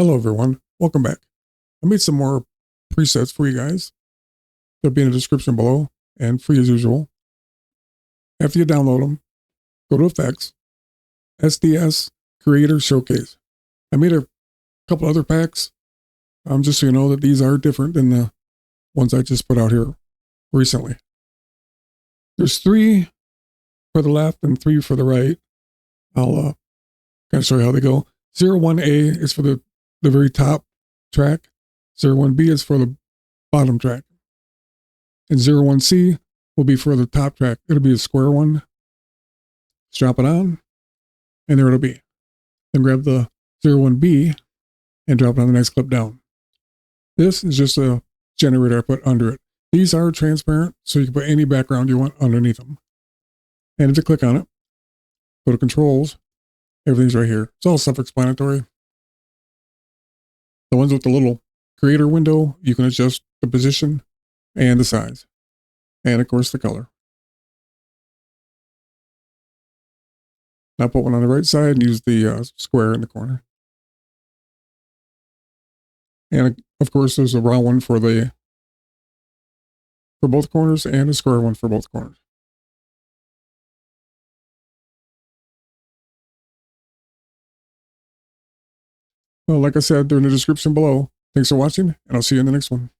Hello everyone, welcome back. I made some more presets for you guys. They'll be in the description below and free as usual. After you download them, go to Effects, SDS, Creator Showcase. I made a couple other packs, just so you know that these are different than the ones I just put out here recently. There's 3 for the left and 3 for the right. I'll kind of show you how they go. 01A is for the very top track. 01B is for the bottom track. And 01C will be for the top track. It'll be a square one. Let's drop it on, and there it'll be. Then grab the 01B and drop it on the next clip down. This is just a generator I put under it. These are transparent, so you can put any background you want underneath them. And if you click on it, go to Controls, everything's right here. It's all self-explanatory. The ones with the little creator window, you can adjust the position and the size. And of course the color. Now put one on the right side and use the square in the corner. And of course there's a round one for both corners and a square one for both corners. Well, like I said, they're in the description below. Thanks for watching, and I'll see you in the next one.